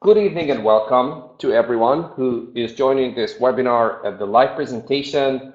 Good evening and welcome to everyone who is joining this webinar at the live presentation,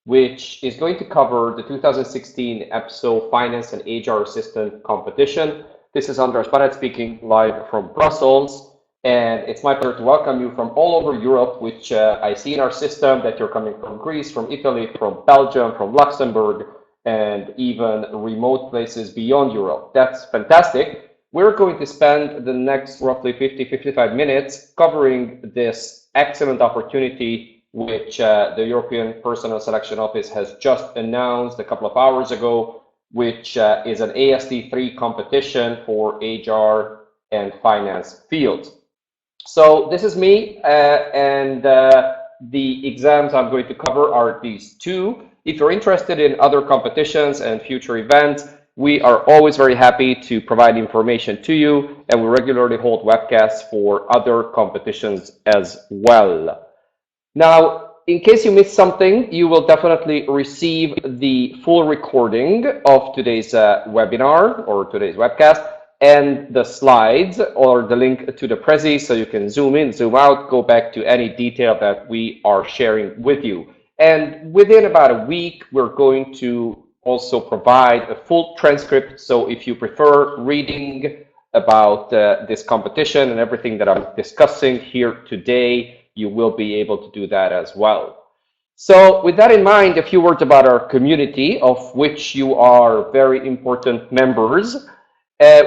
which is going to cover the 2016 EPSO Finance and HR Assistant competition. This is András Baneth speaking live from Brussels, and it's my pleasure to welcome you from all over Europe, which I see in our system that you're coming from Greece, from Italy, from Belgium, from Luxembourg, and even remote places beyond Europe. That's fantastic. We're going to spend the next roughly 50-55 minutes covering this excellent opportunity which the European Personnel Selection Office has just announced a couple of hours ago, which is an AST 3 competition for HR and finance fields. So this is me, and the exams I'm going to cover are these two. If you're interested in other competitions and future events, we are always very happy to provide information to you, and we regularly hold webcasts for other competitions as well. Now, in case you missed something, you will definitely receive the full recording of today's webinar or today's webcast and the slides or the link to the Prezi, so you can zoom in, zoom out, go back to any detail that we are sharing with you. And within about a week, we're going to also provide a full transcript. So if you prefer reading about this competition and everything that I'm discussing here today, you will be able to do that as well. So with that in mind, a few words about our community, of which you are very important members.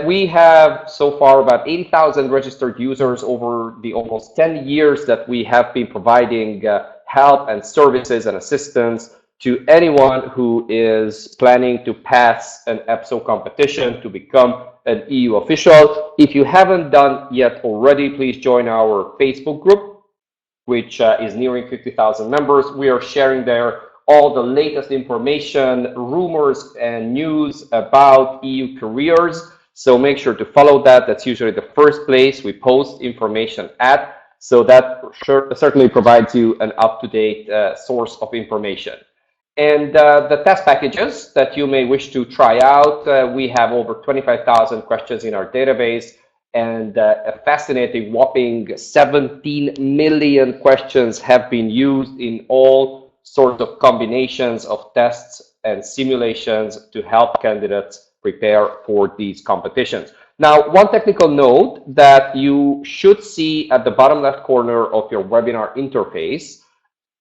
We have so far about 80,000 registered users over the almost 10 years that we have been providing help and services and assistance to anyone who is planning to pass an EPSO competition to become an EU official. If you haven't done yet already, please join our Facebook group, which is nearing 50,000 members. We are sharing there all the latest information, rumors, and news about EU careers. So make sure to follow that. That's usually the first place we post information at. So that certainly provides you an up-to-date source of information. And the test packages that you may wish to try out, we have over 25,000 questions in our database, and a fascinating whopping 17 million questions have been used in all sorts of combinations of tests and simulations to help candidates prepare for these competitions. Now, one technical note that you should see at the bottom left corner of your webinar interface,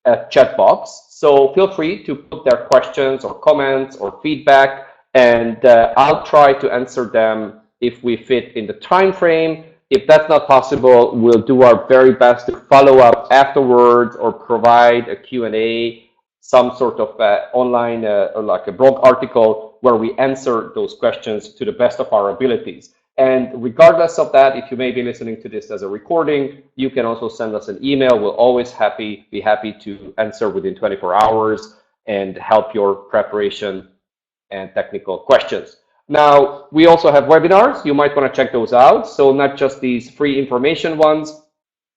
a chat box. So feel free to put their questions or comments or feedback, and I'll try to answer them if we fit in the time frame. If that's not possible, we'll do our very best to follow up afterwards or provide a Q&A, some sort of online or like a blog article where we answer those questions to the best of our abilities. And regardless of that, if you may be listening to this as a recording, you can also send us an email. We'll always be happy to answer within 24 hours and help your preparation and technical questions. Now, we also have webinars. You might want to check those out. So not just these free information ones.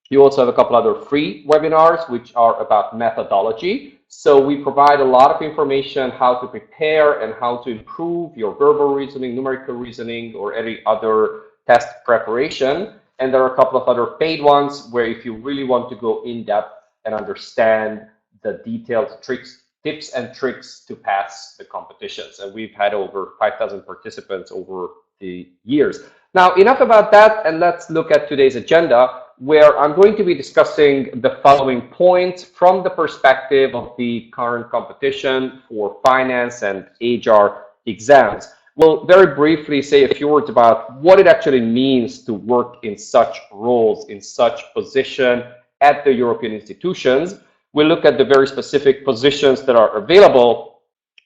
You also have a couple other free webinars, which are about methodology. So we provide a lot of information how to prepare and how to improve your verbal reasoning, numerical reasoning, or any other test preparation. And there are a couple of other paid ones where if you really want to go in depth and understand the detailed tips and tricks to pass the competitions. And we've had over 5,000 participants over the years. Now, enough about that, and let's look at today's agenda, where I'm going to be discussing the following points from the perspective of the current competition for finance and HR exams. We'll very briefly say a few words about what it actually means to work in such roles, in such position at the European institutions. We'll look at the very specific positions that are available.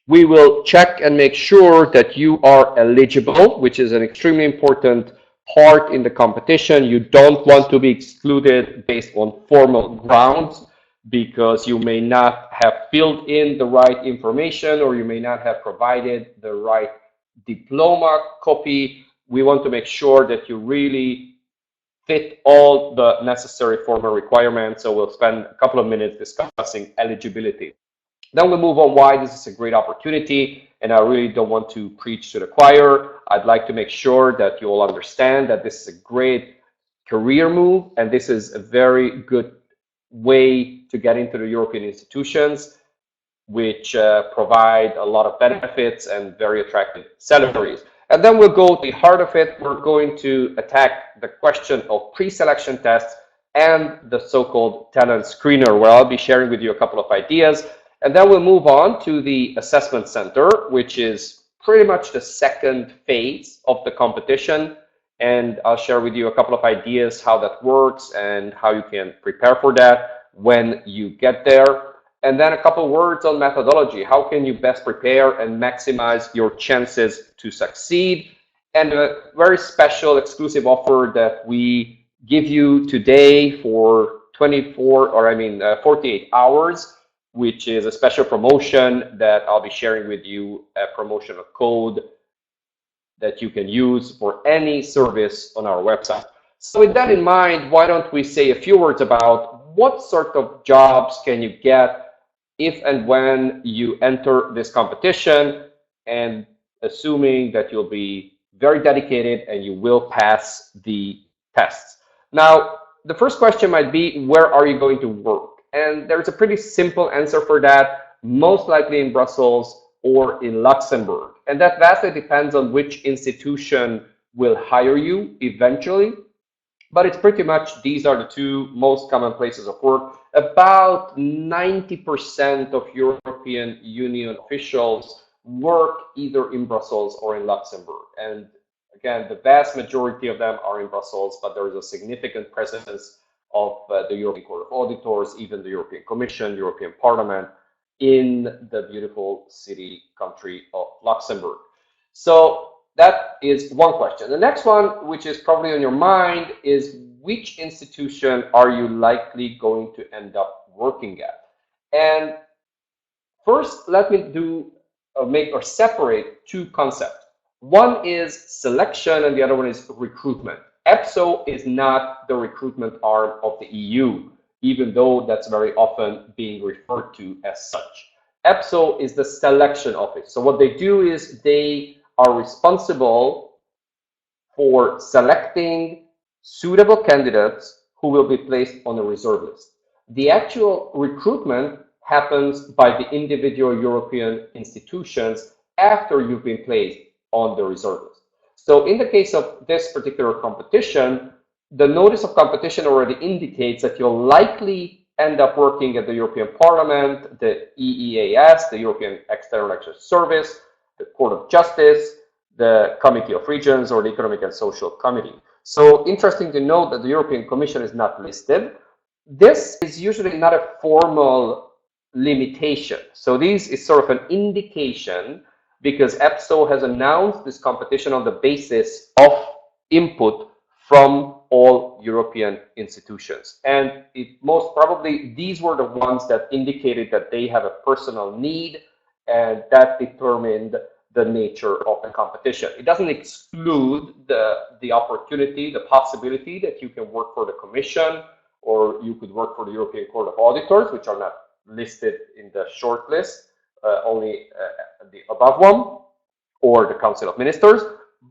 We will check and make sure that you are eligible, which is an extremely important part in the competition. You don't want to be excluded based on formal grounds because you may not have filled in the right information or you may not have provided the right diploma copy. We want to make sure that you really fit all the necessary formal requirements. So we'll spend a couple of minutes discussing eligibility. Then we'll move on why this is a great opportunity, and I really don't want to preach to the choir. I'd like to make sure that you all understand that this is a great career move, and this is a very good way to get into the European institutions, which provide a lot of benefits and very attractive salaries. And then we'll go to the heart of it. We're going to attack the question of pre-selection tests and the so-called talent screener, where I'll be sharing with you a couple of ideas. And then we'll move on to the assessment center, which is pretty much the second phase of the competition. And I'll share with you a couple of ideas how that works and how you can prepare for that when you get there. And then a couple words on methodology. How can you best prepare and maximize your chances to succeed? And a very special exclusive offer that we give you today for 48 hours, which is a special promotion that I'll be sharing with you, a promotional code that you can use for any service on our website. So with that in mind, why don't we say a few words about what sort of jobs can you get if and when you enter this competition, and assuming that you'll be very dedicated and you will pass the tests. Now, the first question might be, where are you going to work? And there's a pretty simple answer for that, most likely in Brussels or in Luxembourg. And that vastly depends on which institution will hire you eventually. But it's pretty much, these are the two most common places of work. About 90% of European Union officials work either in Brussels or in Luxembourg. And again, the vast majority of them are in Brussels, but there is a significant presence of the European Court of Auditors, even the European Commission, European Parliament, in the beautiful country of Luxembourg. So that is one question. The next one, which is probably on your mind, is which institution are you likely going to end up working at? And first, let me separate two concepts. One is selection and the other one is recruitment. EPSO is not the recruitment arm of the EU, even though that's very often being referred to as such. EPSO is the selection office. So what they do is they are responsible for selecting suitable candidates who will be placed on a reserve list. The actual recruitment happens by the individual European institutions after you've been placed on the reserve list. So in the case of this particular competition, the notice of competition already indicates that you'll likely end up working at the European Parliament, the EEAS, the European External Action Service, the Court of Justice, the Committee of Regions, or the Economic and Social Committee. So interesting to note that the European Commission is not listed. This is usually not a formal limitation. So this is sort of an indication, because EPSO has announced this competition on the basis of input from all European institutions. And most probably these were the ones that indicated that they have a personal need, and that determined the nature of the competition. It doesn't exclude the opportunity, the possibility that you can work for the Commission, or you could work for the European Court of Auditors, which are not listed in the short list, only the above one, or the Council of Ministers.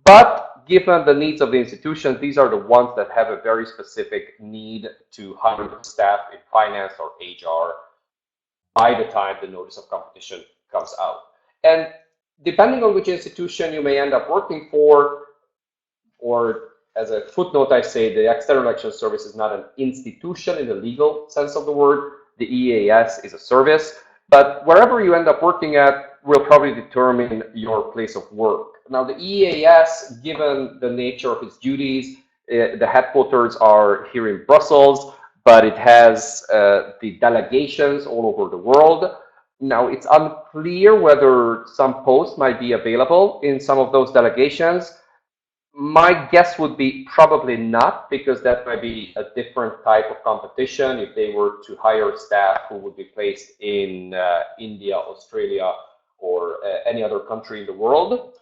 But given the needs of the institutions, these are the ones that have a very specific need to hire staff in finance or HR by the time the notice of competition comes out. And depending on which institution you may end up working for, or as a footnote, I say the External Action Service is not an institution in the legal sense of the word. The EEAS is a service. But wherever you end up working at will probably determine your place of work. Now, the EEAS, given the nature of its duties, the headquarters are here in Brussels, but it has the delegations all over the world. Now, it's unclear whether some posts might be available in some of those delegations. My guess would be probably not, because that might be a different type of competition if they were to hire staff who would be placed in India, Australia, or any other country in the world.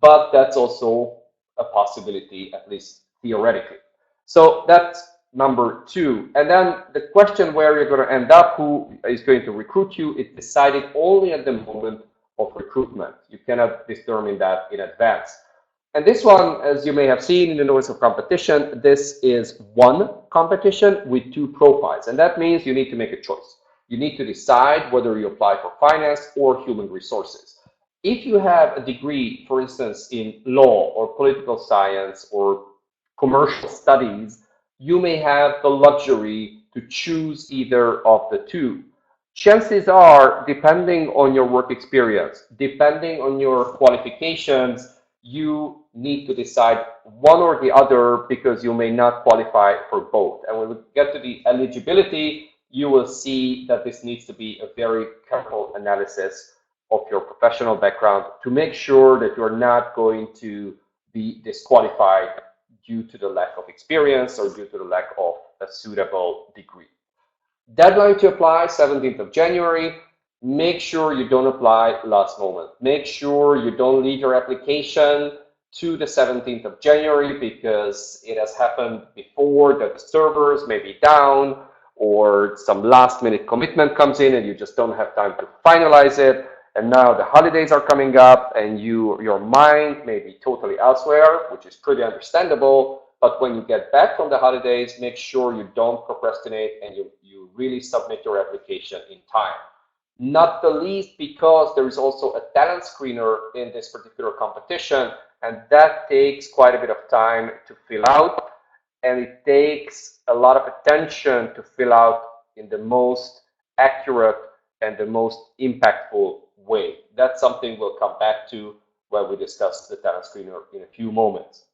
But that's also a possibility, at least theoretically. So that's number two. And then the question where you're going to end up, who is going to recruit you, is decided only at the moment of recruitment. You cannot determine that in advance. And this one, as you may have seen in the notice of competition, this is one competition with two profiles. And that means you need to make a choice. You need to decide whether you apply for finance or human resources. If you have a degree, for instance, in law or political science or commercial studies, you may have the luxury to choose either of the two. Chances are, depending on your work experience, depending on your qualifications, you need to decide one or the other because you may not qualify for both. And when we get to the eligibility, you will see that this needs to be a very careful analysis of your professional background to make sure that you're not going to be disqualified due to the lack of experience or due to the lack of a suitable degree. Deadline to apply, 17th of January. Make sure you don't apply last moment. Make sure you don't leave your application to the 17th of January because it has happened before that the servers may be down or some last minute commitment comes in and you just don't have time to finalize it. And now the holidays are coming up and your mind may be totally elsewhere, which is pretty understandable. But when you get back from the holidays, make sure you don't procrastinate and you really submit your application in time. Not the least because there is also a talent screener in this particular competition, and that takes quite a bit of time to fill out, and it takes a lot of attention to fill out in the most accurate and the most impactful way. That's something we'll come back to when we discuss the talent screener in a few moments.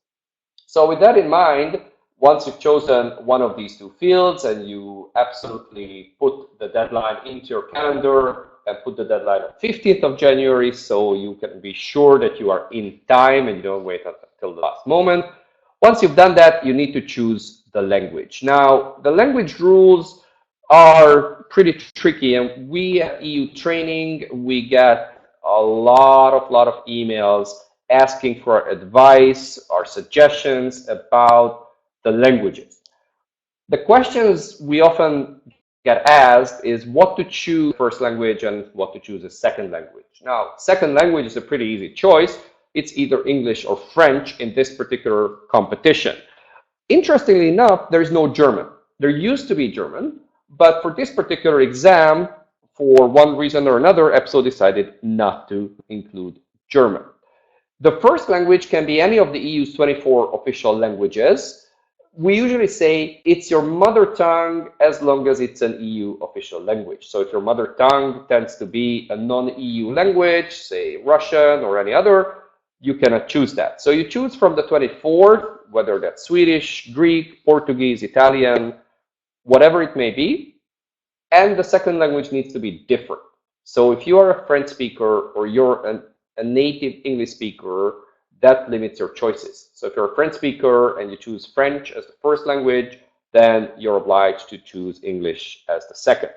So with that in mind, once you've chosen one of these two fields and you absolutely put the deadline into your calendar and put the deadline on 15th of January so you can be sure that you are in time and you don't wait until the last moment. Once you've done that, you need to choose the language. Now, the language rules are pretty tricky, and we at EU Training, we get a lot of emails asking for our advice or suggestions about the languages. The questions we often get asked is what to choose first language and what to choose as second language. Now, second language is a pretty easy choice. It's either English or French in this particular competition. Interestingly enough, there's no German. There used to be German, but for this particular exam, for one reason or another, EPSO decided not to include German. The first language can be any of the EU's 24 official languages. We usually say it's your mother tongue as long as it's an EU official language. So if your mother tongue tends to be a non-EU language, say Russian or any other, you cannot choose that. So you choose from the 24, whether that's Swedish, Greek, Portuguese, Italian, whatever it may be. And the second language needs to be different. So if you are a French speaker or you're a native English speaker, that limits your choices. So if you're a French speaker and you choose French as the first language, then you're obliged to choose English as the second.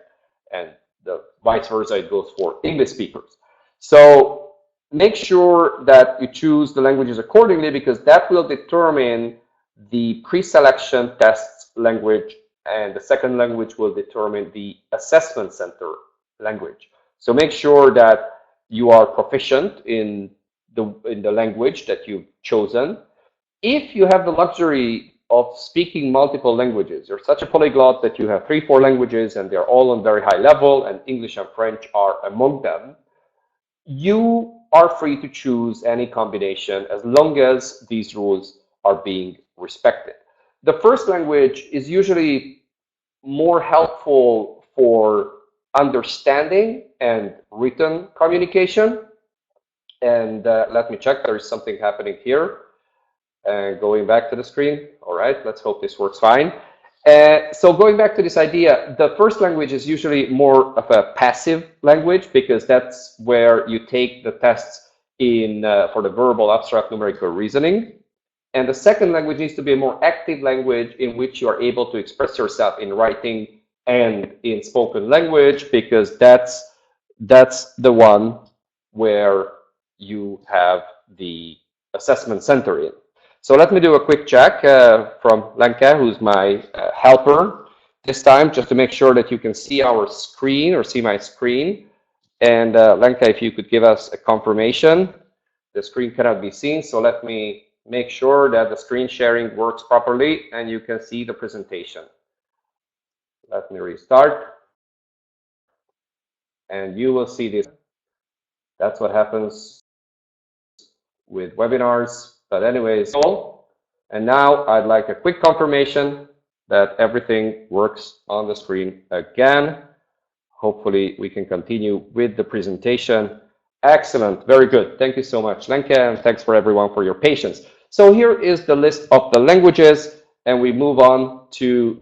And the vice versa, it goes for English speakers. So make sure that you choose the languages accordingly because that will determine the pre-selection tests language, and the second language will determine the assessment center language. So make sure that you are proficient in the language that you've chosen. If you have the luxury of speaking multiple languages, you're such a polyglot that you have 3-4 languages and they're all on very high level and English and French are among them, you are free to choose any combination as long as these rules are being respected. The first language is usually more helpful for understanding and written communication. And let me check, there's something happening here. Going back to the screen. All right, let's hope this works fine. So going back to this idea, the first language is usually more of a passive language because that's where you take the tests in for the verbal abstract numerical reasoning. And the second language needs to be a more active language in which you are able to express yourself in writing and in spoken language because that's the one where you have the assessment center in. So let me do a quick check from Lenka, who's my helper this time, just to make sure that you can see our screen or see my screen. And Lenka, if you could give us a confirmation. The screen cannot be seen, so let me make sure that the screen sharing works properly and you can see the presentation. Let me restart. And you will see this. That's what happens with webinars. But anyways, and now I'd like a quick confirmation that everything works on the screen again. Hopefully we can continue with the presentation. Excellent, very good. Thank you so much, Lenke, and thanks for everyone for your patience. So here is the list of the languages, and we move on to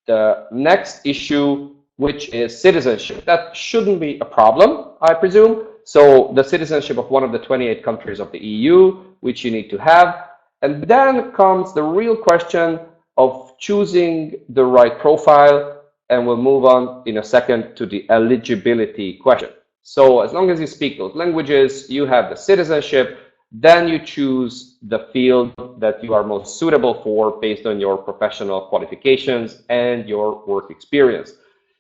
the next issue, which is citizenship. That shouldn't be a problem, I presume. So the citizenship of one of the 28 countries of the EU, which you need to have. And then comes the real question of choosing the right profile, and we'll move on in a second to the eligibility question. So as long as you speak those languages, you have the citizenship, then you choose the field that you are most suitable for based on your professional qualifications and your work experience.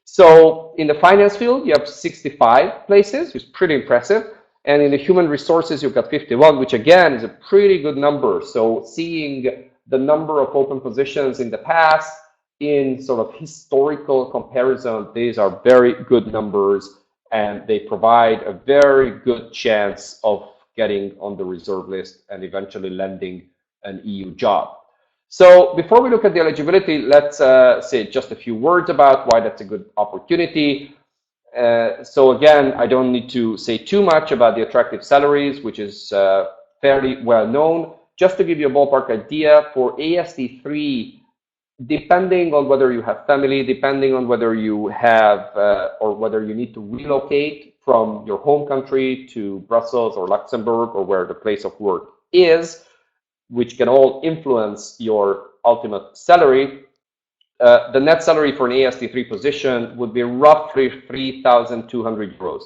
So in the finance field, you have 65 places, which is pretty impressive. And in the human resources, you've got 51, which again is a pretty good number. So seeing the number of open positions in the past in sort of historical comparison, these are very good numbers, and they provide a very good chance of getting on the reserve list and eventually landing an EU job. So before we look at the eligibility, let's say just a few words about why that's a good opportunity. So again, I don't need to say too much about the attractive salaries, which is fairly well known. Just to give you a ballpark idea, for AST3, depending on whether you have family, depending on whether you have or whether you need to relocate from your home country to Brussels or Luxembourg or where the place of work is, which can all influence your ultimate salary, the net salary for an AST3 position would be roughly 3,200 euros.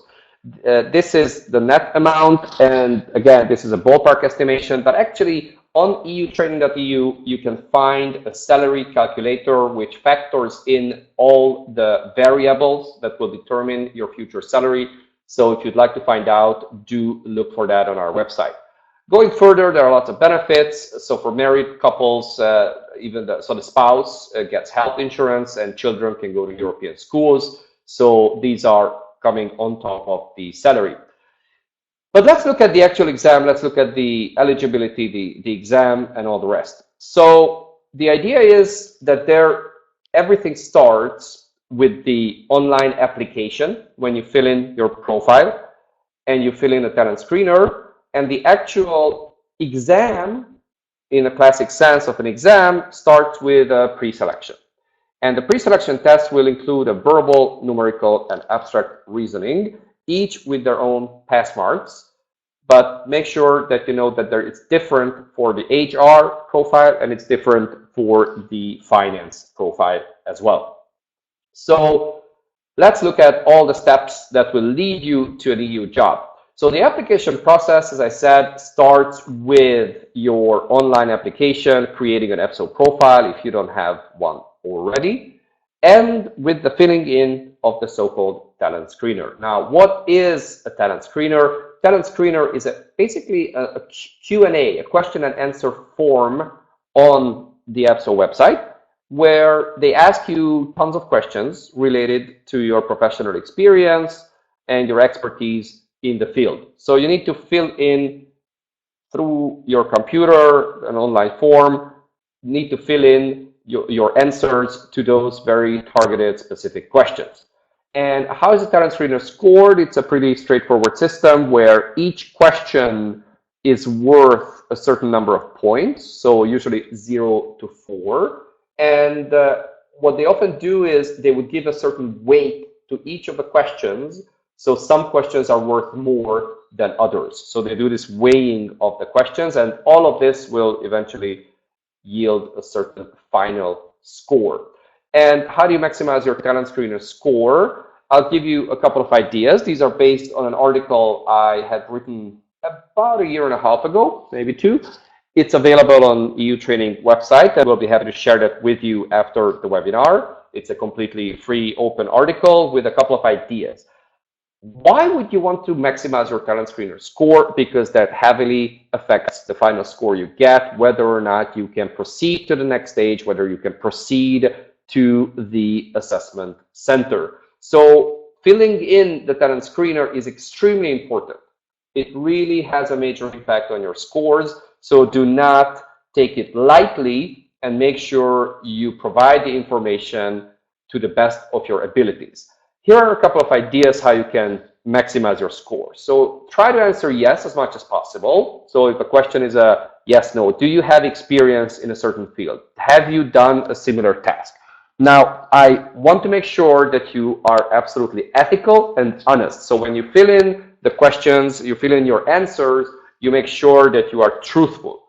This is the net amount, and again, this is a ballpark estimation, but actually on eutraining.eu, you can find a salary calculator which factors in all the variables that will determine your future salary. So if you'd like to find out, do look for that on our website. Going further, there are lots of benefits. So for married couples, even the spouse gets health insurance, and children can go to European schools. So these are coming on top of the salary. But let's look at the actual exam. Let's look at the eligibility, the exam, and all the rest. So the idea is that everything starts with the online application when you fill in your profile and you fill in a talent screener, and the actual exam, in a classic sense of an exam, starts with a pre-selection. And the pre-selection test will include a verbal, numerical, and abstract reasoning, each with their own pass marks. But make sure that you know that it's different for the HR profile and it's different for the finance profile as well. So let's look at all the steps that will lead you to an EU job. So the application process, as I said, starts with your online application, creating an EPSO profile if you don't have one already, and with the filling in of the so-called talent screener. Now, what is a talent screener? Talent screener is basically a Q&A, a question and answer form on the EPSO website, where they ask you tons of questions related to your professional experience and your expertise in the field. So you need to fill in through your computer an online form. You need to fill in your answers to those very targeted specific questions. And how is the talent screener scored? It's a pretty straightforward system where each question is worth a certain number of points, so usually 0 to 4. And what they often do is they would give a certain weight to each of the questions. So some questions are worth more than others. So they do this weighing of the questions, and all of this will eventually yield a certain final score. And how do you maximize your talent screener score? I'll give you a couple of ideas. These are based on an article I had written about 1.5 years ago, maybe 2. It's available on EU Training website, and we'll be happy to share that with you after the webinar. It's a completely free, open article with a couple of ideas. Why would you want to maximize your talent screener score? Because that heavily affects the final score you get, whether or not you can proceed to the next stage, whether you can proceed to the assessment center. So filling in the talent screener is extremely important. It really has a major impact on your scores. So do not take it lightly and make sure you provide the information to the best of your abilities. Here are a couple of ideas how you can maximize your score. So try to answer yes as much as possible. So if a question is a yes, no, do you have experience in a certain field? Have you done a similar task? Now, I want to make sure that you are absolutely ethical and honest. So when you fill in the questions, you fill in your answers, you make sure that you are truthful.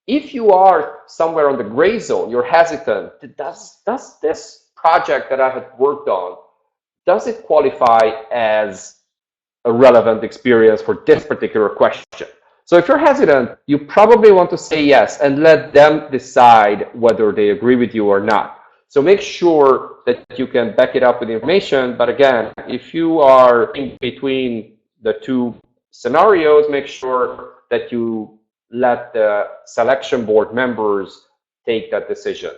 If you are somewhere on the gray zone, you're hesitant, does this project that I had worked on, does it qualify as a relevant experience for this particular question? So if you're hesitant, you probably want to say yes and let them decide whether they agree with you or not. So make sure that you can back it up with information. But again, if you are in between the two scenarios, make sure that you let the selection board members take that decision.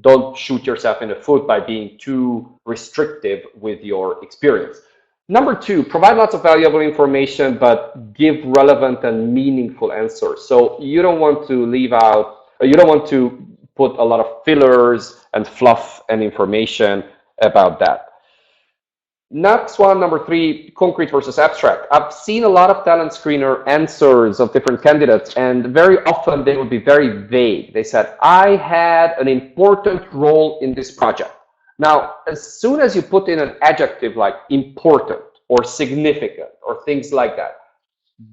Don't shoot yourself in the foot by being too restrictive with your experience. Number two, provide lots of valuable information, but give relevant and meaningful answers. So you don't want to leave out, you don't want to put a lot of fillers and fluff and information about that. Next one, number three, concrete versus abstract. I've seen a lot of talent screener answers of different candidates, and very often they would be very vague. They said, I had an important role in this project. Now, as soon as you put in an adjective like important or significant or things like that,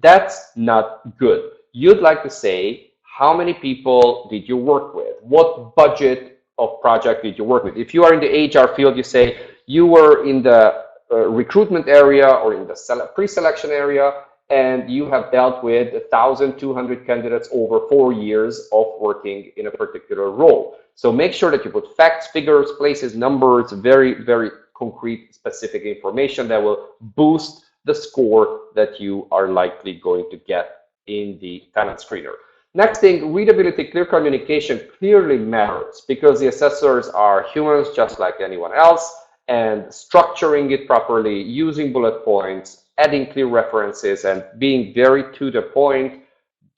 that's not good. You'd like to say, how many people did you work with? What budget of project did you work with? If you are in the HR field, you say you were in the recruitment area or in the pre-selection area, and you have dealt with 1,200 candidates over 4 years of working in a particular role. So make sure that you put facts, figures, places, numbers, very, very concrete, specific information that will boost the score that you are likely going to get in the talent screener. Next thing, readability, clear communication clearly matters because the assessors are humans just like anyone else, and structuring it properly, using bullet points, adding clear references, and being very to the point,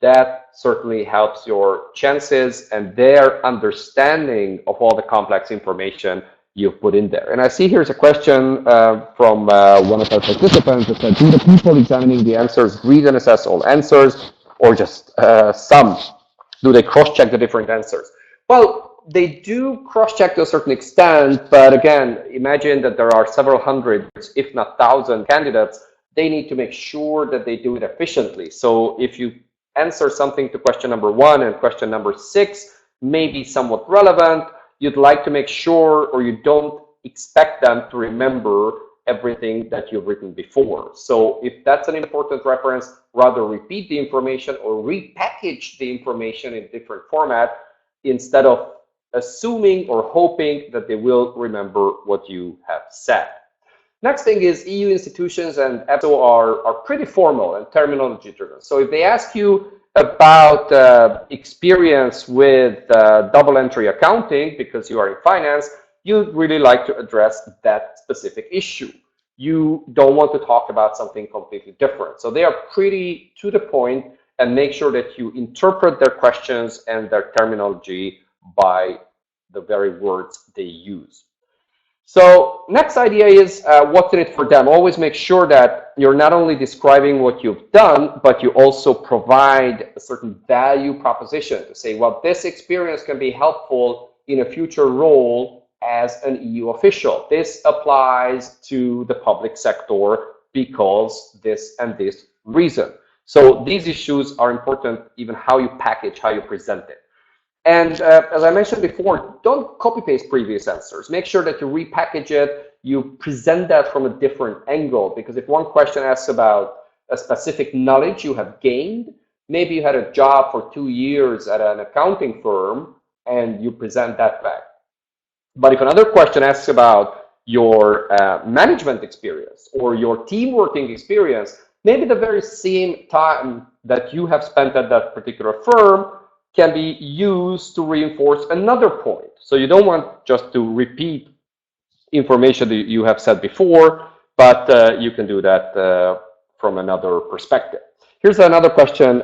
that certainly helps your chances and their understanding of all the complex information you've put in there. And I see here's a question from one of our participants that said, do the people examining the answers read and assess all answers or just some? Do they cross-check the different answers? Well, they do cross-check to a certain extent, but again, imagine that there are several hundred, if not thousand candidates. They need to make sure that they do it efficiently. So if you answer something to question number 1 and question number 6 may be somewhat relevant, you'd like to make sure, or you don't expect them to remember everything that you've written before. So if that's an important reference, rather repeat the information or repackage the information in different format instead of assuming or hoping that they will remember what you have said. Next thing is EU institutions and EPSO are pretty formal and terminology driven. So if they ask you about experience with double entry accounting because you are in finance, you'd really like to address that specific issue. You don't want to talk about something completely different. So they are pretty to the point, and make sure that you interpret their questions and their terminology by the very words they use. So next idea is what's in it for them. Always make sure that you're not only describing what you've done, but you also provide a certain value proposition to say, well, this experience can be helpful in a future role as an EU official. This applies to the public sector because this and this reason. So these issues are important, even how you package, how you present it. And as I mentioned before, don't copy-paste previous answers. Make sure that you repackage it, you present that from a different angle, because if one question asks about a specific knowledge you have gained, maybe you had a job for 2 years at an accounting firm, and you present that back. But if another question asks about your management experience or your team working experience, maybe the very same time that you have spent at that particular firm can be used to reinforce another point. So you don't want just to repeat information that you have said before, but you can do that from another perspective. Here's another question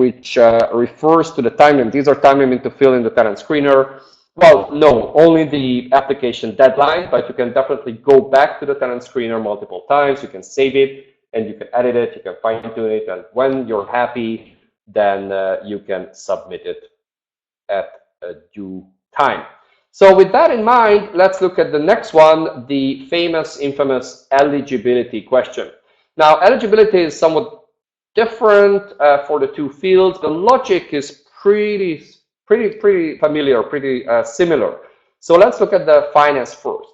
which refers to the time limit. These are time limit to fill in the talent screener. Well, no, only the application deadline, but you can definitely go back to the talent screener multiple times. You can save it and you can edit it, you can fine tune it, and when you're happy, then you can submit it at a due time. So with that in mind, let's look at the next one, the famous, infamous eligibility question. Now, eligibility is somewhat different for the two fields. The logic is pretty familiar, pretty similar. So let's look at the finance first.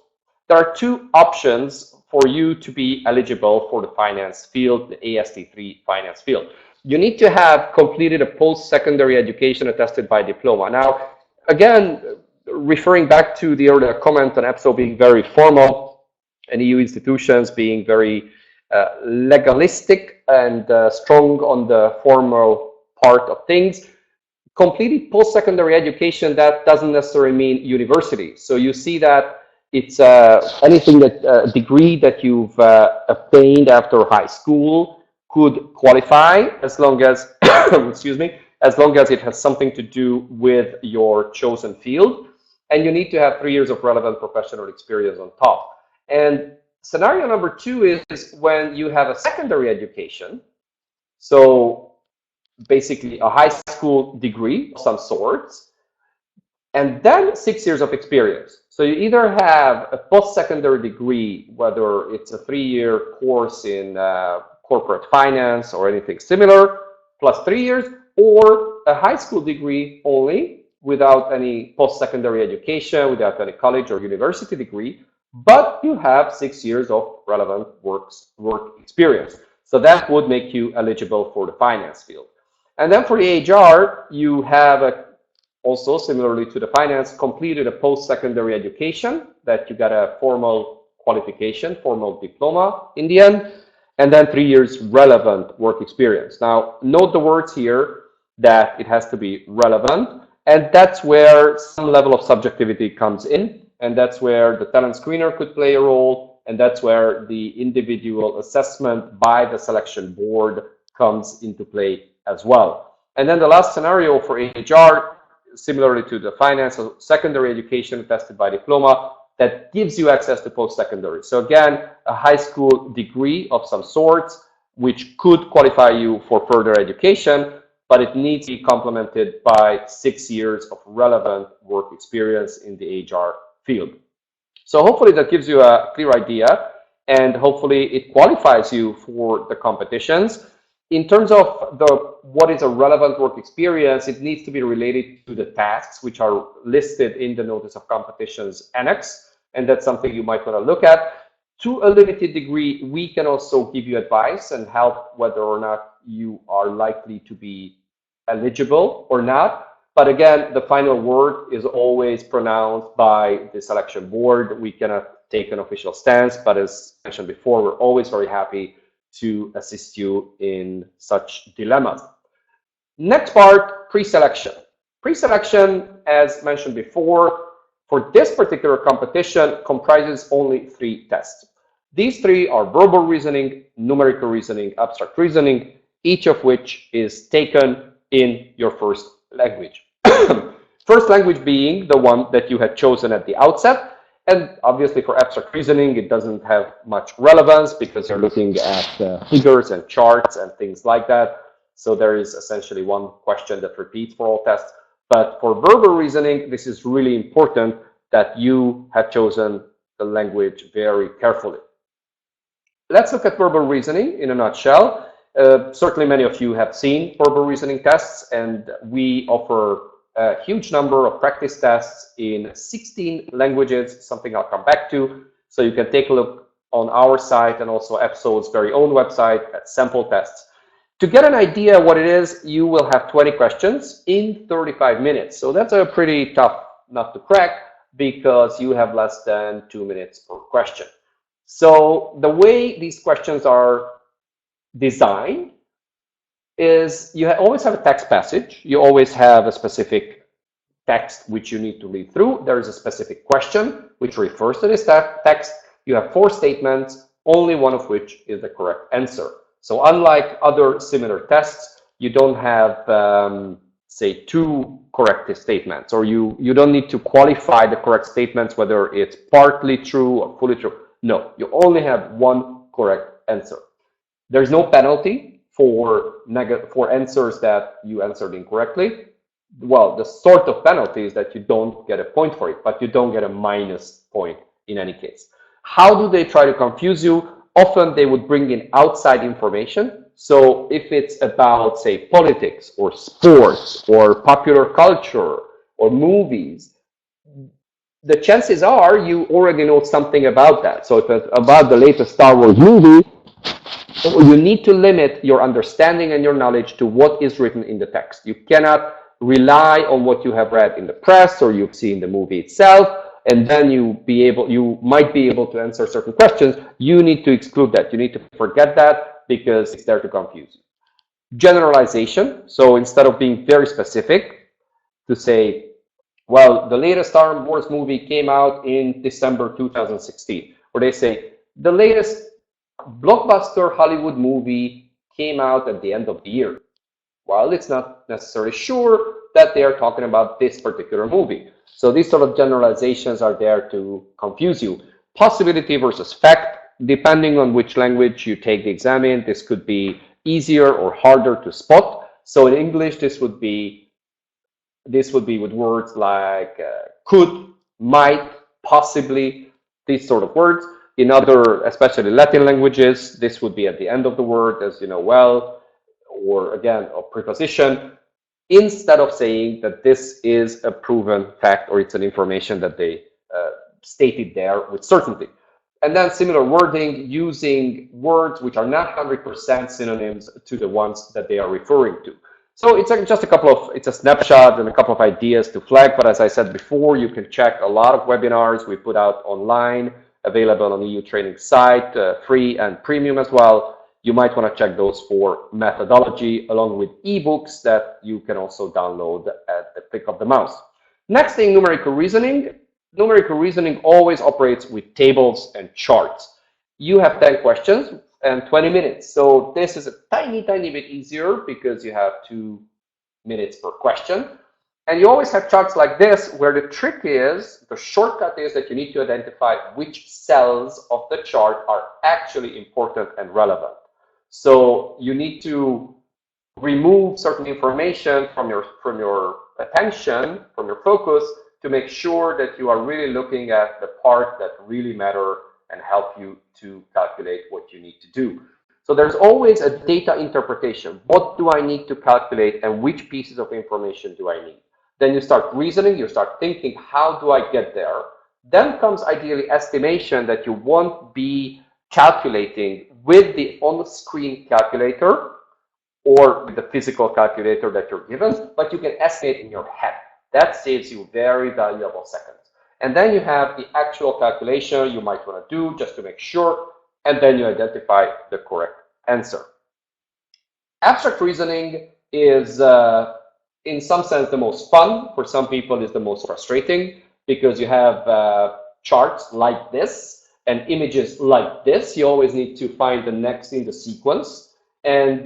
There are two options for you to be eligible for the finance field, the AST3 finance field. You need to have completed a post-secondary education attested by diploma. Now, again, referring back to the earlier comment on EPSO being very formal and EU institutions being very legalistic and strong on the formal part of things, completed post-secondary education, that doesn't necessarily mean university. So you see that it's anything that degree that you've obtained after high school could qualify as long as, excuse me, as long as it has something to do with your chosen field. And you need to have 3 years of relevant professional experience on top. And scenario number two is when you have a secondary education. So basically a high school degree of some sorts, and then 6 years of experience. So you either have a post-secondary degree, whether it's a 3-year course in corporate finance or anything similar, plus 3 years, or a high school degree only without any post-secondary education, without any college or university degree, but you have 6 years of relevant work experience. So that would make you eligible for the finance field. And then for the HR, you have also similarly to the finance, completed a post-secondary education that you got a formal qualification, formal diploma in the end, and then 3 years relevant work experience. Now, note the words here that it has to be relevant, and that's where some level of subjectivity comes in, and that's where the talent screener could play a role, and that's where the individual assessment by the selection board comes into play as well. And then the last scenario for HR, similarly to the finance, secondary education attested by diploma, that gives you access to post-secondary. So again, a high school degree of some sorts, which could qualify you for further education, but it needs to be complemented by 6 years of relevant work experience in the HR field. So hopefully that gives you a clear idea, and hopefully it qualifies you for the competitions. In terms of what is a relevant work experience, it needs to be related to the tasks which are listed in the Notice of Competitions Annex, and that's something you might want to look at. To a limited degree, we can also give you advice and help whether or not you are likely to be eligible or not. But again, the final word is always pronounced by the selection board. We cannot take an official stance, but as mentioned before, we're always very happy to assist you in such dilemmas. Next part, pre-selection. Pre-selection, as mentioned before, for this particular competition comprises only 3 tests. These 3 are verbal reasoning, numerical reasoning, abstract reasoning, each of which is taken in your first language. First language being the one that you had chosen at the outset. And obviously for abstract reasoning, it doesn't have much relevance because you're looking at figures and charts and things like that. So there is essentially one question that repeats for all tests. But for verbal reasoning, this is really important that you have chosen the language very carefully. Let's look at verbal reasoning in a nutshell. Certainly many of you have seen verbal reasoning tests, and we offer a huge number of practice tests in 16 languages, something I'll come back to. So you can take a look on our site and also EPSO's very own website at sample tests. To get an idea what it is, you will have 20 questions in 35 minutes. So that's a pretty tough nut to crack, because you have less than 2 minutes per question. So the way these questions are designed is you always have a text passage. You always have a specific text which you need to read through. There is a specific question which refers to this text. You have 4 statements, only one of which is the correct answer. So unlike other similar tests, you don't have, say, 2 correct statements, or you don't need to qualify the correct statements, whether it's partly true or fully true. No, you only have 1 correct answer. There's no penalty for answers that you answered incorrectly. Well, the sort of penalty is that you don't get a point for it, but you don't get a minus point in any case. How do they try to confuse you? Often they would bring in outside information. So if it's about, say, politics or sports or popular culture or movies, the chances are you already know something about that. So if it's about the latest Star Wars movie, you need to limit your understanding and your knowledge to what is written in the text. You cannot rely on what you have read in the press or you've seen the movie itself, and then you might be able to answer certain questions. You need to exclude that. You need to forget that because it's there to confuse you. Generalization. So instead of being very specific to say, well, the latest Star Wars movie came out in December 2016, or they say the latest blockbuster Hollywood movie came out at the end of the year. Well, it's not necessarily sure that they are talking about this particular movie. So these sort of generalizations are there to confuse you. Possibility versus fact, depending on which language you take the exam in, this could be easier or harder to spot. So in English, this would be with words like could, might, possibly, these sort of words. In other, especially Latin languages, this would be at the end of the word, as you know well, or again, a preposition, instead of saying that this is a proven fact or it's an information that they stated there with certainty. And then similar wording using words which are not 100% synonyms to the ones that they are referring to. So it's just it's a snapshot and a couple of ideas to flag. But as I said before, you can check a lot of webinars we put out online, available on the EU training site, free and premium as well. You might want to check those for methodology along with ebooks that you can also download at the click of the mouse. Next thing, numerical reasoning. Numerical reasoning always operates with tables and charts. You have 10 questions and 20 minutes. So this is a tiny bit easier because you have 2 minutes per question. And you always have charts like this where the trick is, the shortcut is that you need to identify which cells of the chart are actually important and relevant. So you need to remove certain information from your attention, from your focus, to make sure that you are really looking at the part that really matter and help you to calculate what you need to do. So there's always a data interpretation. What do I need to calculate and which pieces of information do I need? Then you start reasoning, you start thinking, how do I get there? Then comes ideally estimation that you won't be calculating with the on-screen calculator or with the physical calculator that you're given, but you can estimate in your head. That saves you very valuable seconds. And then you have the actual calculation you might want to do just to make sure, and then you identify the correct answer. Abstract reasoning is, in some sense, the most fun. For some people, it's the most frustrating because you have charts like this and images like this. You always need to find the next in the sequence. And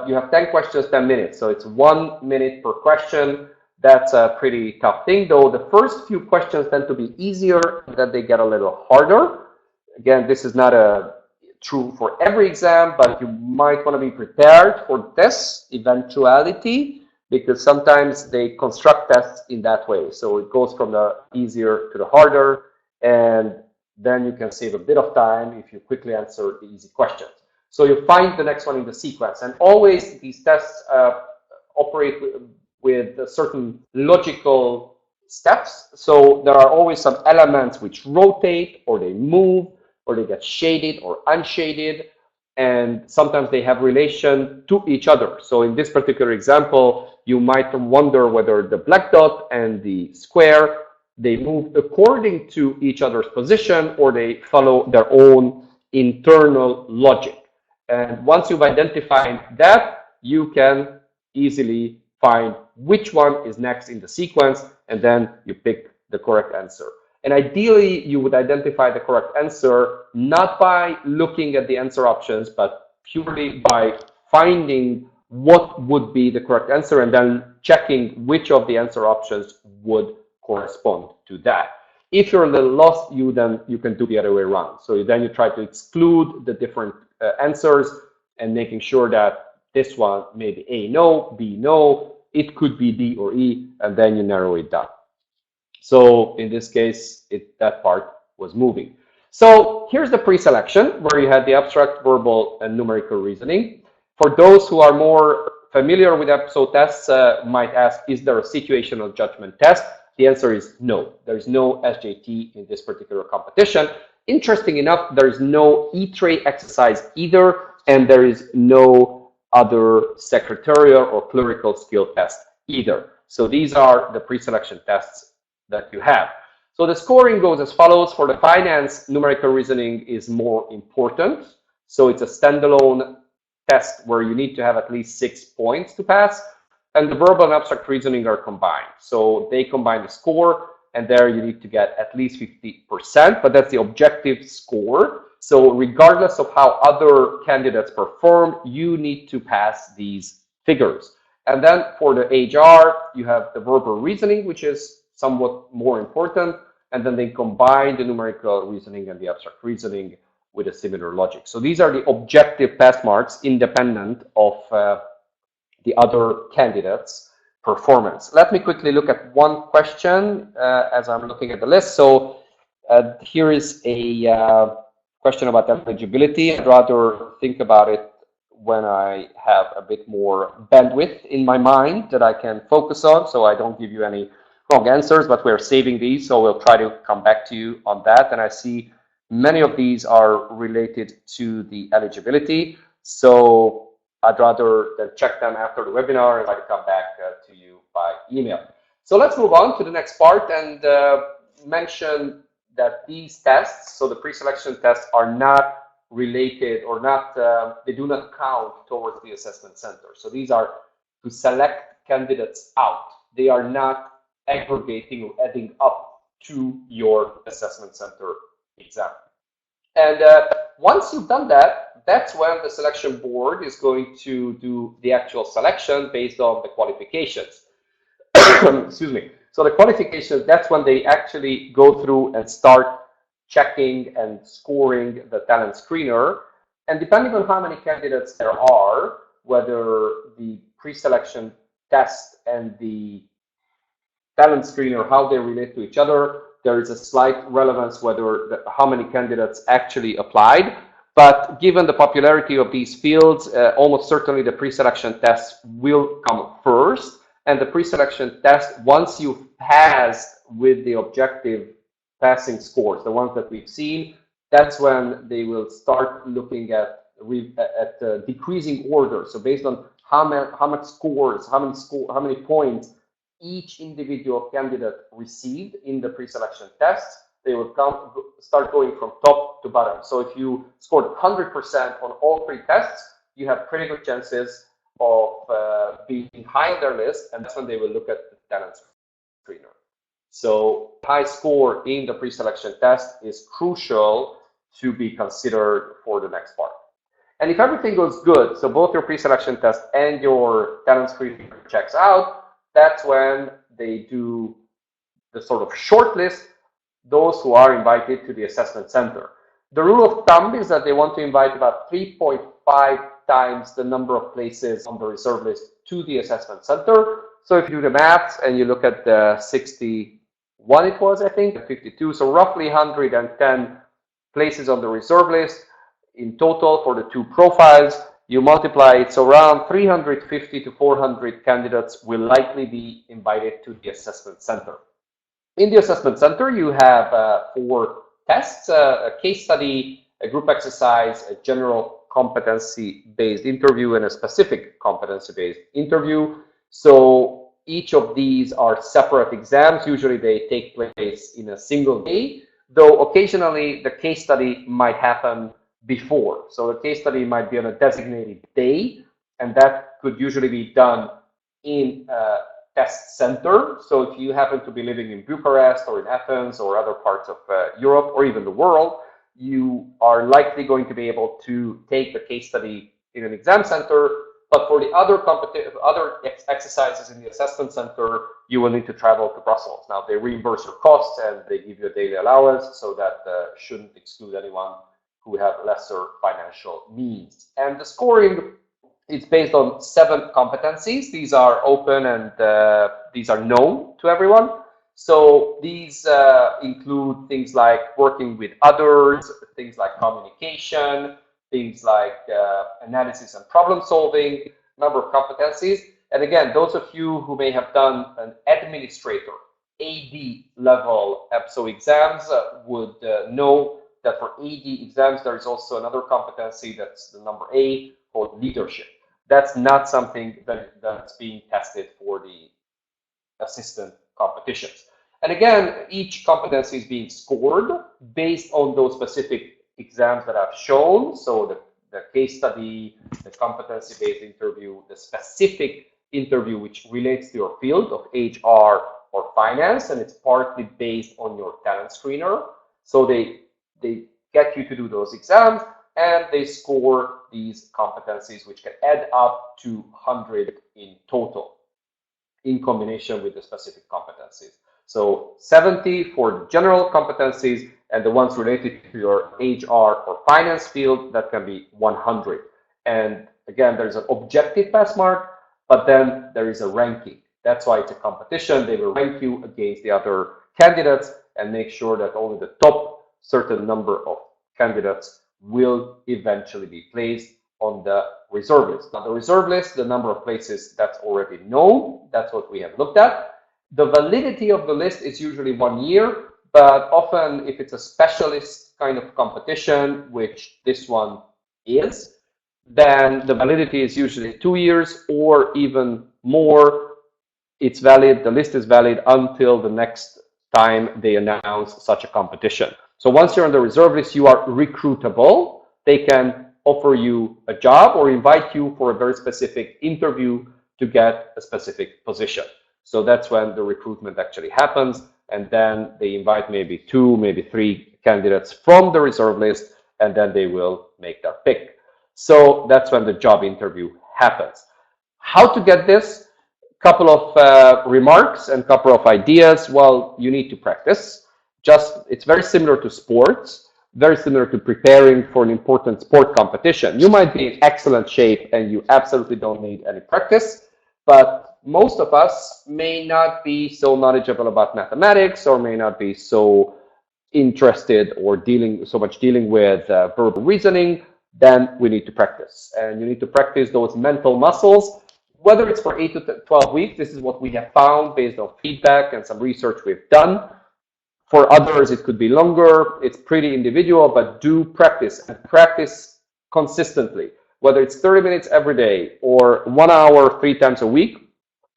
you have 10 questions, 10 minutes. So it's 1 minute per question. That's a pretty tough thing, though. The first few questions tend to be easier, then they get a little harder. Again, this is not true for every exam, but you might want to be prepared for this eventuality because sometimes they construct tests in that way. So it goes from the easier to the harder, and then you can save a bit of time if you quickly answer the easy questions. So you find the next one in the sequence, and always these tests operate with certain logical steps. So there are always some elements which rotate or they move or they get shaded or unshaded, and sometimes they have relation to each other. So in this particular example, you might wonder whether the black dot and the square they move according to each other's position, or they follow their own internal logic. And once you've identified that, you can easily find which one is next in the sequence, and then you pick the correct answer. And ideally, you would identify the correct answer not by looking at the answer options, but purely by finding what would be the correct answer and then checking which of the answer options would correspond to that. If you're a little lost, you can do the other way around. So then you try to exclude the different answers and making sure that this one maybe A no, B no, it could be D or E, and then you narrow it down. So in this case, that part was moving. So here's the pre-selection where you had the abstract, verbal, and numerical reasoning. For those who are more familiar with EPSO tests, might ask, is there a situational judgment test? The answer is no. There's no SJT in this particular competition. Interesting enough, there is no E-tray exercise either, and there is no other secretarial or clerical skill test either. So these are the pre-selection tests that you have. So the scoring goes as follows. For the finance, numerical reasoning is more important. So it's a standalone test where you need to have at least 6 points to pass. And the verbal and abstract reasoning are combined. So they combine the score, and there you need to get at least 50%, but that's the objective score. So regardless of how other candidates perform, you need to pass these figures. And then for the HR, you have the verbal reasoning, which is somewhat more important, and then they combine the numerical reasoning and the abstract reasoning with a similar logic. So these are the objective pass marks independent of the other candidates' performance. Let me quickly look at one question as I'm looking at the list. So here is a question about eligibility. I'd rather think about it when I have a bit more bandwidth in my mind that I can focus on, so I don't give you any wrong answers, but we're saving these, so we'll try to come back to you on that. And I see many of these are related to the eligibility, so I'd rather than check them after the webinar and I come back to you by email. So let's move on to the next part and mention that these tests, so the pre-selection tests, are not related or not, they do not count towards the assessment center. So these are to select candidates out. They are not aggregating or adding up to your assessment center exam. And once you've done that, that's when the selection board is going to do the actual selection based on the qualifications. Excuse me. So the qualifications, that's when they actually go through and start checking and scoring the talent screener. And depending on how many candidates there are, whether the pre-selection test and the talent screener, how they relate to each other, there is a slight relevance whether how many candidates actually applied. But given the popularity of these fields, almost certainly the pre-selection test will come first. And the pre-selection test, once you've passed with the objective passing scores, the ones that we've seen, that's when they will start looking at decreasing order. So based on how much scores, how many points each individual candidate received in the pre-selection test, they will start going from top to bottom. So if you scored 100% on all 3 tests, you have pretty good chances of being high on their list, and that's when they will look at the talent screener. So high score in the pre-selection test is crucial to be considered for the next part. And if everything goes good, so both your pre-selection test and your talent screener checks out, that's when they do the sort of short list, those who are invited to the assessment center. The rule of thumb is that they want to invite about 3.5 times the number of places on the reserve list to the assessment center. So if you do the maths and you look at the 61 it was, I think, 52, so roughly 110 places on the reserve list in total for the 2 profiles. You multiply it, so around 350 to 400 candidates will likely be invited to the assessment center. In the assessment center, you have 4 tests, a case study, a group exercise, a general competency-based interview, and a specific competency-based interview. So each of these are separate exams. Usually they take place in a single day, though occasionally the case study might happen before. So the case study might be on a designated day, and that could usually be done in a test center. So if you happen to be living in Bucharest or in Athens or other parts of Europe or even the world, you are likely going to be able to take the case study in an exam center. But for the other exercises in the assessment center, you will need to travel to Brussels. Now, they reimburse your costs and they give you a daily allowance, so that shouldn't exclude anyone who have lesser financial means. And the scoring is based on 7 competencies. These are open and these are known to everyone. So these include things like working with others, things like communication, things like analysis and problem solving, number of competencies. And again, those of you who may have done an administrator, AD level EPSO exams would know that for AD exams, there is also another competency, that's the number A, called leadership. That's not something that's being tested for the assistant competitions. And again, each competency is being scored based on those specific exams that I've shown. So the case study, the competency-based interview, the specific interview which relates to your field of HR or finance, and it's partly based on your talent screener. So they get you to do those exams, and they score these competencies, which can add up to 100 in total, in combination with the specific competencies. So 70 for the general competencies, and the ones related to your HR or finance field, that can be 100. And again, there's an objective pass mark, but then there is a ranking. That's why it's a competition. They will rank you against the other candidates and make sure that only the top certain number of candidates will eventually be placed on the reserve list. Now, the reserve list, the number of places, that's already known. That's what we have looked at. The validity of the list is usually 1 year, but often if it's a specialist kind of competition, which this one is, then the validity is usually 2 years or even more. It's valid, the list is valid until the next time they announce such a competition. So once you're on the reserve list, you are recruitable. They can offer you a job or invite you for a very specific interview to get a specific position. So that's when the recruitment actually happens. And then they invite maybe 2, maybe 3 candidates from the reserve list, and then they will make their pick. So that's when the job interview happens. How to get this? Couple of remarks and couple of ideas. Well, you need to practice. It's very similar to sports, very similar to preparing for an important sport competition. You might be in excellent shape and you absolutely don't need any practice, but most of us may not be so knowledgeable about mathematics, or may not be so interested or dealing with verbal reasoning. Then we need to practice, and you need to practice those mental muscles, whether it's for 8 to 12 weeks. This is what we have found based on feedback and some research we've done. For others, it could be longer. It's pretty individual, but do practice, and practice consistently. Whether it's 30 minutes every day or 1 hour 3 times a week,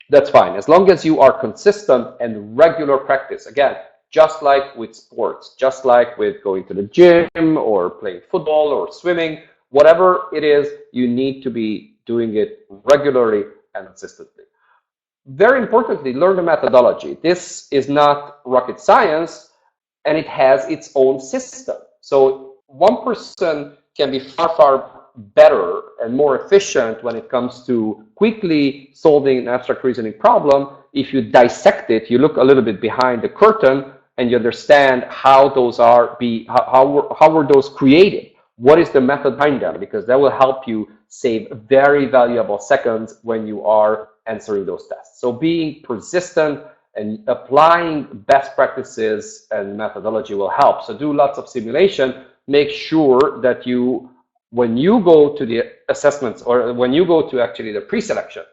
that's fine. As long as you are consistent and regular practice. Again, just like with sports, just like with going to the gym or playing football or swimming, whatever it is, you need to be doing it regularly and consistently. Very importantly, learn the methodology. This is not rocket science, and it has its own system. So one person can be far better and more efficient when it comes to quickly solving an abstract reasoning problem if you dissect it, you look a little bit behind the curtain, and you understand how those how were those created, what is the method behind them, because that will help you save very valuable seconds when you are answering those tests. So being persistent and applying best practices and methodology will help. So do lots of simulation. Make sure that when you go to the assessments, or when you go to actually the pre-selection,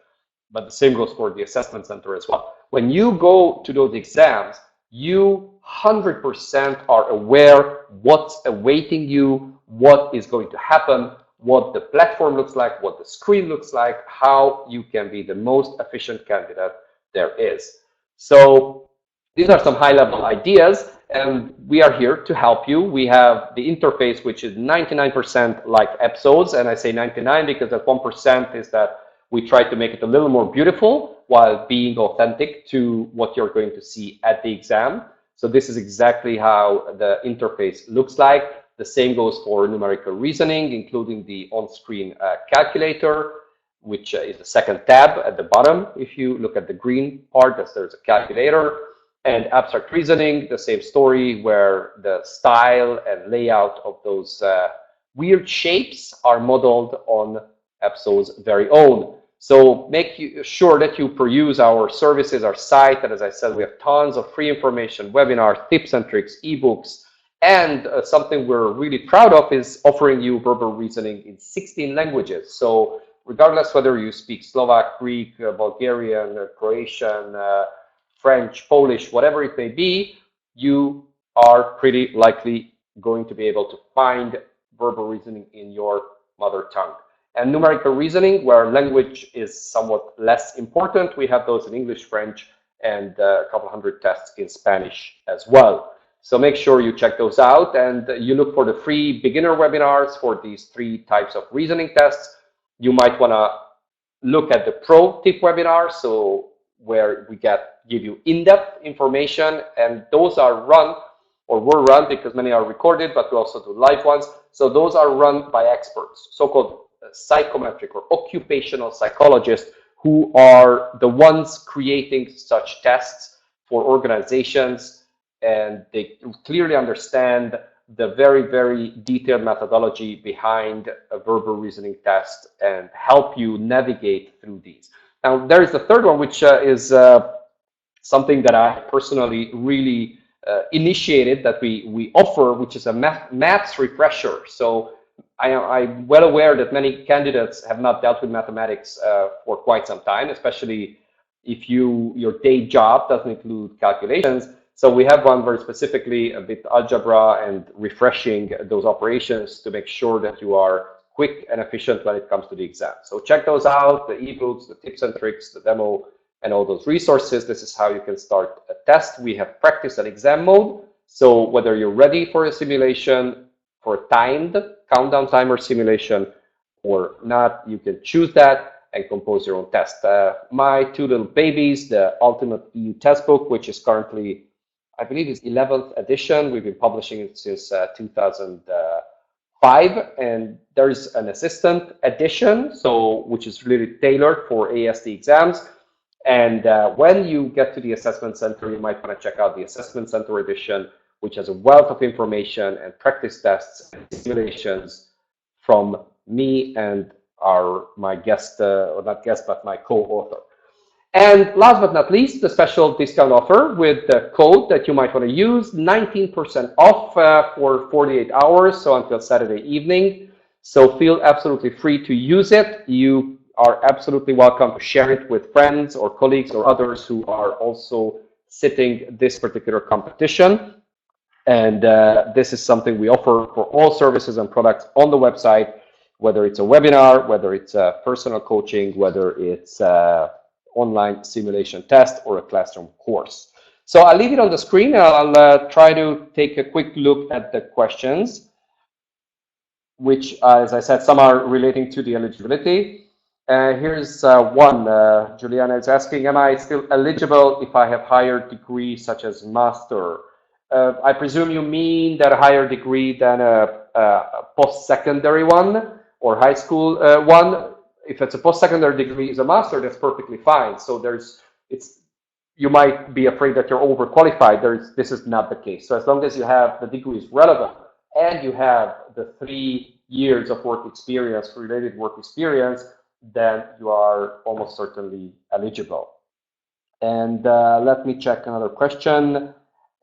but the same goes for the assessment center as well. When you go to those exams, you 100% are aware what's awaiting you, what is going to happen, what the platform looks like, what the screen looks like, how you can be the most efficient candidate there is. So these are some high-level ideas, and we are here to help you. We have the interface, which is 99% like EPSOs, and I say 99 because that 1% is that we try to make it a little more beautiful while being authentic to what you're going to see at the exam. So this is exactly how the interface looks like. The same goes for numerical reasoning, including the on-screen calculator, which is the second tab at the bottom. If you look at the green part, there's a calculator. And abstract reasoning, the same story, where the style and layout of those weird shapes are modeled on EPSO's very own. So make sure that you peruse our services, our site, and as I said, we have tons of free information, webinars, tips and tricks, ebooks, and something we're really proud of is offering you verbal reasoning in 16 languages. So regardless whether you speak Slovak, Greek, Bulgarian, Croatian, French, Polish, whatever it may be, you are pretty likely going to be able to find verbal reasoning in your mother tongue. And numerical reasoning, where language is somewhat less important, we have those in English, French, and a couple hundred tests in Spanish as well. So make sure you check those out, and you look for the free beginner webinars for these 3 types of reasoning tests. You might want to look at the pro tip webinar, so where we give you in-depth information, and those are run or were run because many are recorded, but we also do live ones. So those are run by experts, so-called psychometric or occupational psychologists, who are the ones creating such tests for organizations, and they clearly understand the very, very detailed methodology behind a verbal reasoning test and help you navigate through these. Now, there is the third one, which is something that I personally really initiated, that we offer, which is a maths refresher. So I'm well aware that many candidates have not dealt with mathematics for quite some time, especially if your day job doesn't include calculations. So we have one very specifically a bit algebra and refreshing those operations to make sure that you are quick and efficient when it comes to the exam. So check those out, the ebooks, the tips and tricks, the demo, and all those resources. This is how you can start a test. We have practice and exam mode. So whether you're ready for a simulation, for a timed countdown timer simulation or not, you can choose that and compose your own test. My 2 little babies, the Ultimate EU Test Book, which is currently, I believe, is 11th edition. We've been publishing it since 2005, and there's an assistant edition, which is really tailored for AST exams. And when you get to the assessment center, you might want to check out the assessment center edition, which has a wealth of information and practice tests and simulations from me and my guest, or not guest, but my co-author. And last but not least, the special discount offer with the code that you might want to use, 19% off for 48 hours, so until Saturday evening. So feel absolutely free to use it. You are absolutely welcome to share it with friends or colleagues or others who are also sitting this particular competition. And this is something we offer for all services and products on the website, whether it's a webinar, whether it's personal coaching, whether it's online simulation test or a classroom course. So I'll leave it on the screen. I'll try to take a quick look at the questions, which, as I said, some are relating to the eligibility. Here's one. Juliana is asking, am I still eligible if I have higher degree such as master? I presume you mean that a higher degree than a post-secondary one or high school one. If it's a post-secondary degree is a master, that's perfectly fine. So you might be afraid that you're overqualified. This is not the case. So as long as you have the degree is relevant and you have the 3 years of work experience, related work experience, then you are almost certainly eligible. And let me check another question.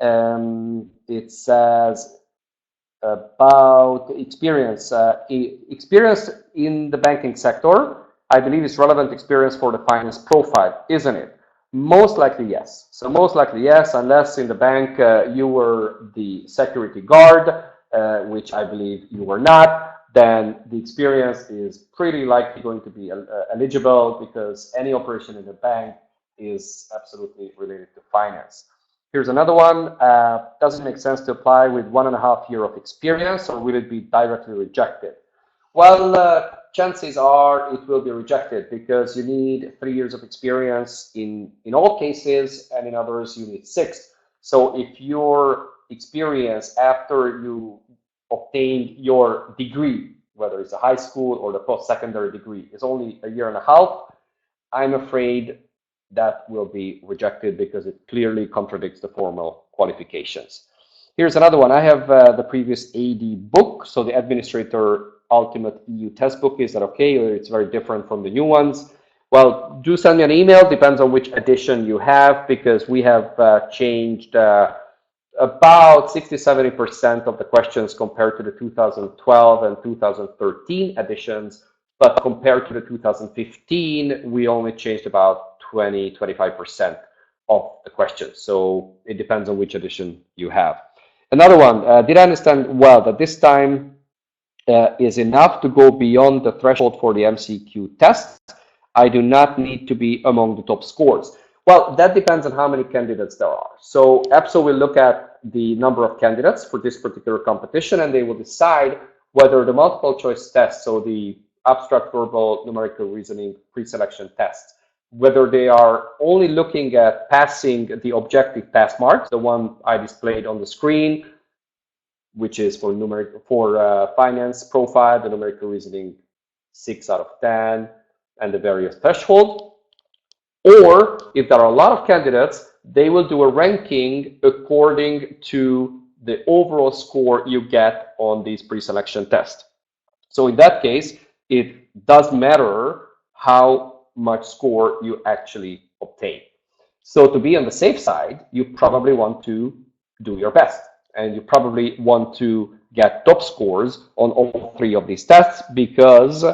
It says about experience. Experience in the banking sector, I believe, is relevant experience for the finance profile, isn't it? Most likely, yes. So most likely, yes, unless in the bank you were the security guard, which I believe you were not, then the experience is pretty likely going to be eligible, because any operation in the bank is absolutely related to finance. Here's another one. Does it make sense to apply with 1.5 years of experience, or will it be directly rejected? Well, chances are it will be rejected because you need 3 years of experience in all cases, and in others you need 6. So if your experience after you obtain your degree, whether it's a high school or the post-secondary degree, is only 1.5 years, I'm afraid that will be rejected because it clearly contradicts the formal qualifications. Here's another one. I have the previous AD book, so the Administrator Ultimate EU test book. Is that okay, or it's very different from the new ones? Well, do send me an email. Depends on which edition you have, because we have changed about 60-70% of the questions compared to the 2012 and 2013 editions. But compared to the 2015, we only changed about 20-25% of the questions. So it depends on which edition you have. Another one, did I understand well that this time is enough to go beyond the threshold for the MCQ test? I do not need to be among the top scores. Well, that depends on how many candidates there are. So EPSO will look at the number of candidates for this particular competition, and they will decide whether the multiple choice test, so the abstract, verbal, numerical reasoning, pre-selection tests, whether they are only looking at passing the objective pass marks, the one I displayed on the screen, which is for finance profile, the numerical reasoning 6 out of 10, and the various threshold. Or if there are a lot of candidates, they will do a ranking according to the overall score you get on these pre-selection tests. So in that case, it does matter how much score you actually obtain. So to be on the safe side, you probably want to do your best, and you probably want to get top scores on all 3 of these tests, because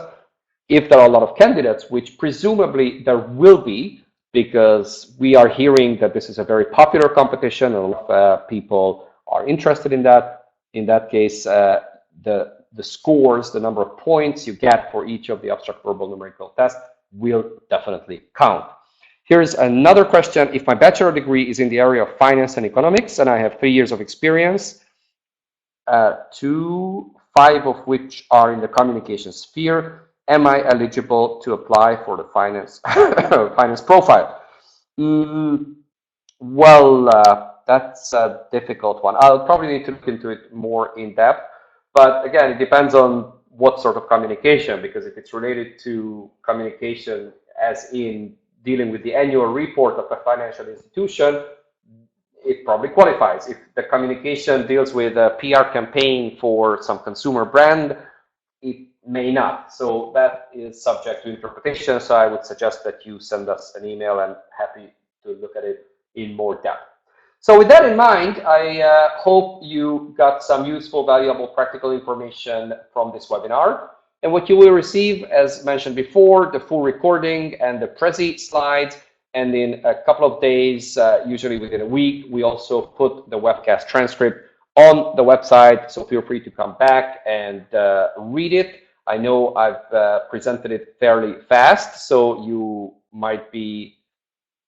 if there are a lot of candidates, which presumably there will be, because we are hearing that this is a very popular competition and a lot of people are interested in that case, the scores, the number of points you get for each of the abstract, verbal, numerical tests will definitely count. Here's another question. If my bachelor degree is in the area of finance and economics, and I have 3 years of experience, 5 of which are in the communication sphere, am I eligible to apply for the finance finance profile? Well, that's a difficult one. I'll probably need to look into it more in depth. But again, it depends on what sort of communication, because if it's related to communication as in dealing with the annual report of a financial institution, it probably qualifies. If the communication deals with a PR campaign for some consumer brand, it may not. So that is subject to interpretation. So I would suggest that you send us an email, and happy to look at it in more depth. So with that in mind, I hope you got some useful, valuable, practical information from this webinar. And what you will receive, as mentioned before, the full recording and the Prezi slides. And in a couple of days, usually within a week, we also put the webcast transcript on the website. So feel free to come back and read it. I know I've presented it fairly fast, so you might be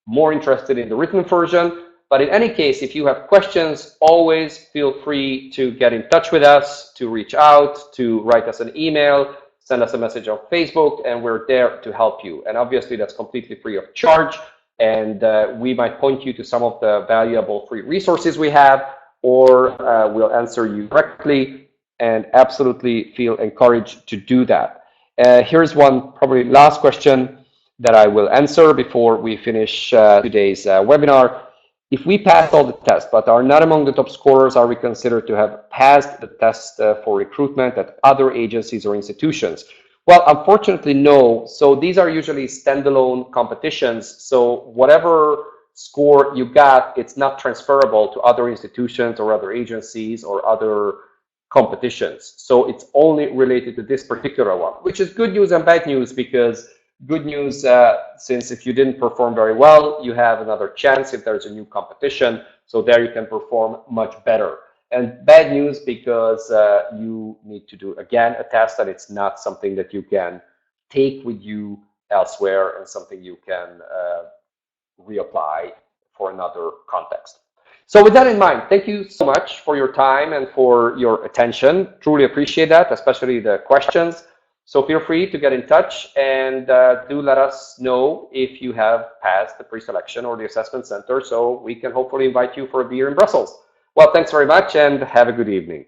more interested in the written version. But in any case, if you have questions, always feel free to get in touch with us, to reach out, to write us an email, send us a message on Facebook, and we're there to help you. And obviously, that's completely free of charge. And we might point you to some of the valuable free resources we have, or we'll answer you directly, and absolutely feel encouraged to do that. Here's one probably last question that I will answer before we finish today's webinar. If we pass all the tests but are not among the top scorers, are we considered to have passed the test for recruitment at other agencies or institutions? Well, unfortunately, no. So these are usually standalone competitions. So whatever score you got, it's not transferable to other institutions or other agencies or other competitions. So it's only related to this particular one, which is good news and bad news, because good news, since if you didn't perform very well, you have another chance if there's a new competition. So there you can perform much better. And bad news, because you need to do, again, a test, and it's not something that you can take with you elsewhere and something you can reapply for another context. So with that in mind, thank you so much for your time and for your attention. Truly appreciate that, especially the questions. So feel free to get in touch and do let us know if you have passed the pre-selection or the assessment center so we can hopefully invite you for a beer in Brussels. Well, thanks very much and have a good evening.